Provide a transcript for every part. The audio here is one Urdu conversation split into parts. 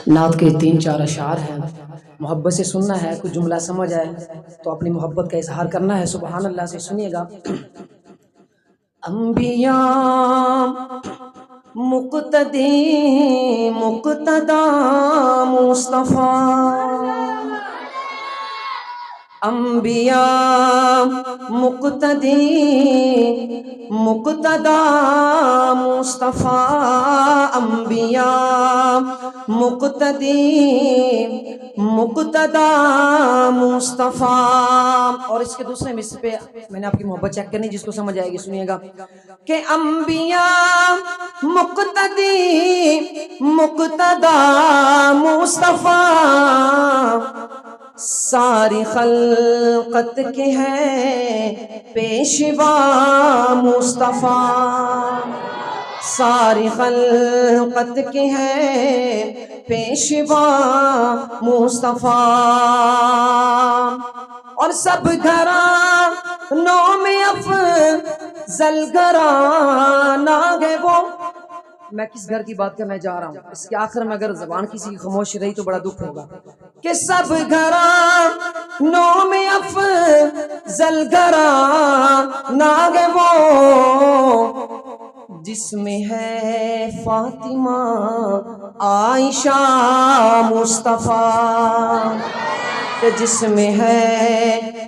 نعت کے 3-4 اشعار ہیں، محبت سے سننا ہے، کچھ جملہ سمجھ آئے تو اپنی محبت کا اظہار کرنا ہے۔ سبحان اللہ سے سنیے گا۔ انبیاء مقتدی مقتدا مصطفیٰ، انبیاء مقتدی مقتدا مصطفیٰ، انبیاء مقتدی مقتدا مصطفیٰ۔ اور اس کے دوسرے مصر پہ میں نے آپ کی محبت چیک کرنی، جس کو سمجھ آئے گی سنیے گا کہ انبیاء مقتدی مقتدا مصطفیٰ، ساری خلقت کے ہیں پیشوا مصطفیٰ، ساری خلقت کے ہیں پیشوا مصطفیٰ، اور سب گھرانوں میں افضل گھرانہ ہے وہ۔ میں کس گھر کی بات کرنے جا رہا ہوں؟ اس کے آخر میں اگر زبان کسی کی خاموش رہی تو بڑا دکھ ہوگا کہ سب گھرانوں میں افضل گھرانہ ہے وہ، جس میں ہے فاطمہ عائشہ مصطفیٰ، جس میں ہے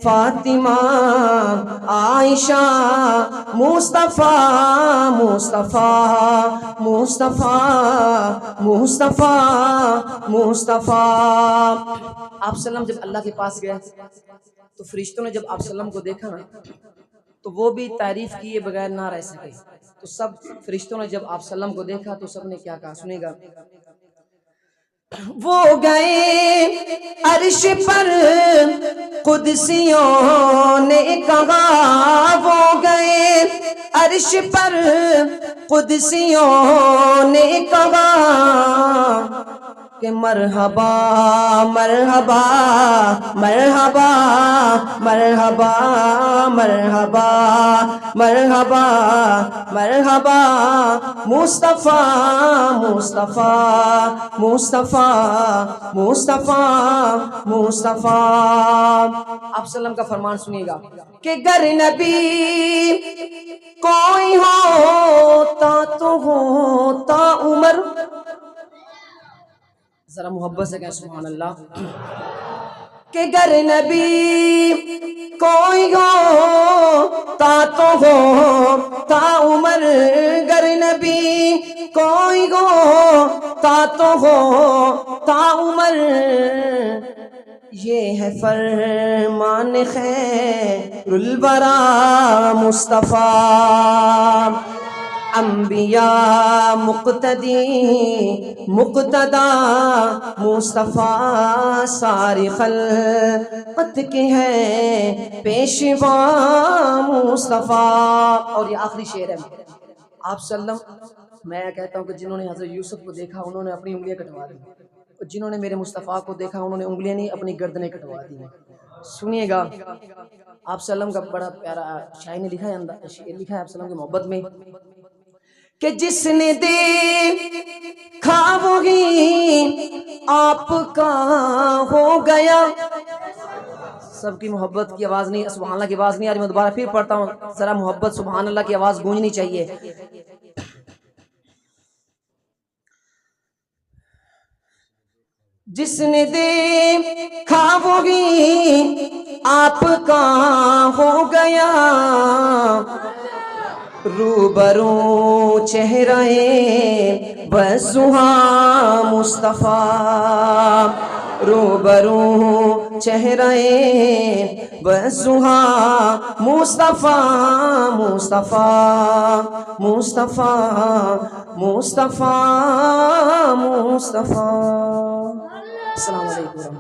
فاطمہ عائشہ مصطفیٰ مصطفیٰ مصطفیٰ مصطفیٰ مصطفیٰ۔ آپ سلم جب اللہ کے پاس گئے تو فرشتوں نے جب آپ سلم کو دیکھا نا تو وہ بھی تعریف کیے بغیر نہ رہ سکے، تو سب فرشتوں نے جب آپ سلم کو دیکھا تو سب نے کیا کہا سنے گا، وہ گئے عرش پر قدسیوں نے کہا، وہ گئے عرش پر قدسیوں نے کہا کہ مرحبا مرحبا مرحبا مرحبا مرحبا مرحبا مرحبا مصطفیٰ مصطفیٰ مصطفیٰ مصطفیٰ مصطفیٰ۔ آپ سلم کا فرمان سنیے گا کہ گر نبی کوئی ہوتا تو ہوتا عمر، ذرا محبت سے کہیں سبحان اللہ، کہ گر نبی کوئی ہوتا تو ہوتا عمر، گر نبی کوئی ہوتا تو ہوتا عمر، یہ ہے فرمان خیر الورا مصطفیٰ، انبیاء مقتدی مقتدا مصطفیٰ، ساری خلقت کے ہیں پیشوا مصطفیٰ۔ اور یہ آخری شعر ہے آپ سلم، میں کہتا ہوں کہ جنہوں نے حضرت یوسف کو دیکھا انہوں نے اپنی انگلیاں کٹوا دی، اور جنہوں نے میرے مصطفیٰ کو دیکھا انہوں نے انگلیاں نہیں اپنی گردنیں کٹوا دی۔ سنیے گا آپ سلم کا بڑا پیارا شاعر نے لکھا ہے آپ سلم کی محبت میں کہ جس نے دیکھا وہی آپ کا ہو گیا۔ سب کی محبت کی آواز نہیں، سبحان اللہ کی آواز نہیں آ رہی، میں دوبارہ پھر پڑھتا ہوں، ذرا محبت سبحان اللہ کی آواز گونجنی چاہیے۔ جس نے دیکھا وہی آپ کا ہو گیا، روبرو چہرہ بسُہا مصطفیٰ، روبرو چہرہ بسُہا مصطفیٰ مصطفیٰ مصطفیٰ مصطفیٰ مصطفیٰ۔ السلام علیکم۔